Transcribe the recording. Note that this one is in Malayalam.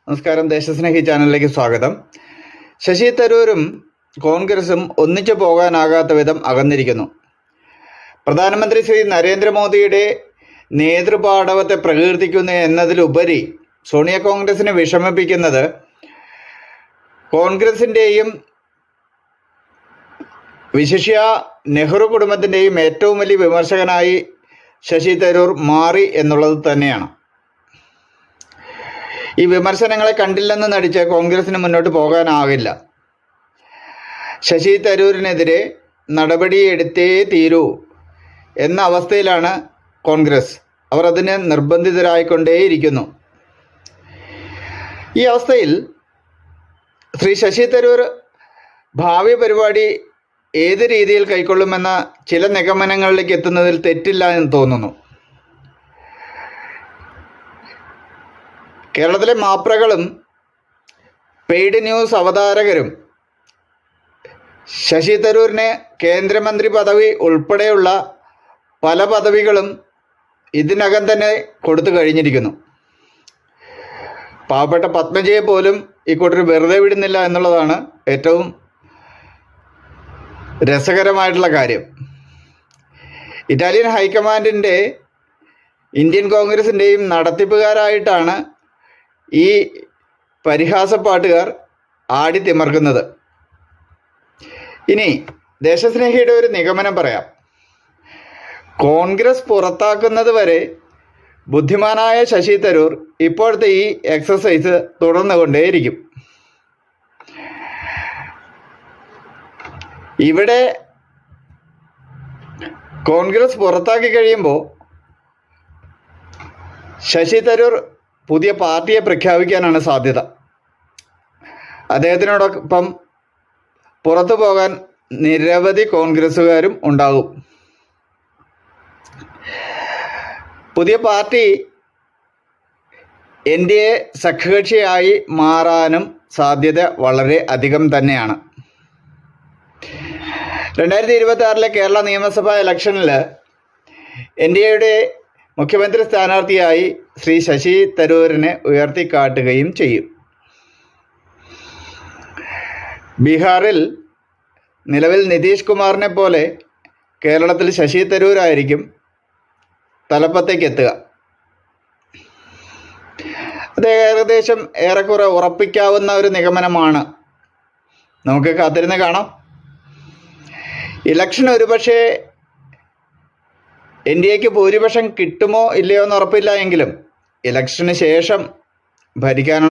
നമസ്കാരം, ദേശസ്നേഹി ചാനലിലേക്ക് സ്വാഗതം. ശശി തരൂരും കോൺഗ്രസും ഒന്നിച്ചു പോകാനാകാത്ത വിധം അകന്നിരിക്കുന്നു. പ്രധാനമന്ത്രി ശ്രീ നരേന്ദ്രമോദിയുടെ നേതൃപാടവത്തെ പ്രകീർത്തിക്കുന്നു എന്നതിലുപരി സോണിയ കോൺഗ്രസിനെ വിഷമിപ്പിക്കുന്നത് കോൺഗ്രസിൻ്റെയും വിശിഷ്യ നെഹ്റു കുടുംബത്തിൻ്റെയും ഏറ്റവും വലിയ വിമർശകനായി ശശി തരൂർ മാറി എന്നുള്ളത് തന്നെയാണ്. ഈ വിമർശനങ്ങളെ കണ്ടില്ലെന്ന് നടിച്ച് കോൺഗ്രസിന് മുന്നോട്ട് പോകാനാകില്ല. ശശി തരൂരിനെതിരെ നടപടിയെടുത്തേ തീരൂ എന്ന അവസ്ഥയിലാണ് കോൺഗ്രസ്. അവർ അതിന് നിർബന്ധിതരായിക്കൊണ്ടേയിരിക്കുന്നു. ഈ അവസ്ഥയിൽ ശ്രീ ശശി തരൂർ ഭാവി പരിപാടി ഏത് രീതിയിൽ കൈക്കൊള്ളുമെന്ന ചില നിഗമനങ്ങളിലേക്ക് എത്തുന്നതിൽ തെറ്റില്ല എന്ന് തോന്നുന്നു. കേരളത്തിലെ മാപ്രകളും പെയ്ഡ് ന്യൂസ് അവതാരകരും ശശി തരൂരിന് കേന്ദ്രമന്ത്രി പദവി ഉൾപ്പെടെയുള്ള പല പദവികളും ഇതിനകം തന്നെ കൊടുത്തു കഴിഞ്ഞിരിക്കുന്നു. പാവപ്പെട്ട പത്മജയെ പോലും ഇക്കൂട്ടർ വെറുതെ വിടുന്നില്ല എന്നുള്ളതാണ് ഏറ്റവും രസകരമായിട്ടുള്ള കാര്യം. ഇറ്റാലിയൻ ഹൈക്കമാൻഡിൻ്റെ ഇന്ത്യൻ കോൺഗ്രസിൻ്റെയും നടത്തിപ്പുകാരായിട്ടാണ് ഈ പരിഹാസപ്പാട്ടുകാർ ആടിത്തിമർക്കുന്നത്. ഇനി ദേശസ്നേഹിയുടെ ഒരു നിഗമനം പറയാം. കോൺഗ്രസ് പുറത്താക്കുന്നത് വരെ ബുദ്ധിമാനായ ശശി തരൂർ ഇപ്പോഴത്തെ ഈ എക്സസൈസ് തുടർന്നുകൊണ്ടേയിരിക്കും. ഇവിടെ കോൺഗ്രസ് പുറത്താക്കി കഴിയുമ്പോൾ ശശി തരൂർ പുതിയ പാർട്ടിയെ പ്രഖ്യാപിക്കാനാണ് സാധ്യത. അദ്ദേഹത്തിനോടൊപ്പം പുറത്തു പോകാൻ നിരവധി കോൺഗ്രസ്സുകാരും ഉണ്ടാകും. പുതിയ പാർട്ടി NDA സഖ്യകക്ഷിയായി മാറാനും സാധ്യത വളരെ അധികം തന്നെയാണ്. 2026 കേരള നിയമസഭാ ഇലക്ഷനിൽ NDAയുടെ മുഖ്യമന്ത്രി സ്ഥാനാർത്ഥിയായി ശ്രീ ശശി തരൂരിനെ ഉയർത്തിക്കാട്ടുകയും ചെയ്യും. ബീഹാറിൽ നിലവിൽ നിതീഷ് കുമാറിനെ പോലെ കേരളത്തിൽ ശശി തരൂരായിരിക്കും തലപ്പത്തേക്ക് എത്തുക. അത് ഏകദേശം ഏറെക്കുറെ ഉറപ്പിക്കാവുന്ന ഒരു നിഗമനമാണ്. നമുക്ക് കാത്തിരുന്ന് കാണാം. ഇലക്ഷൻ ഒരുപക്ഷെ NDAക്ക് ഭൂരിപക്ഷം കിട്ടുമോ ഇല്ലയോ എന്ന് ഉറപ്പില്ല എങ്കിലും ഇലക്ഷന് ശേഷം ഭരിക്കാനുള്ള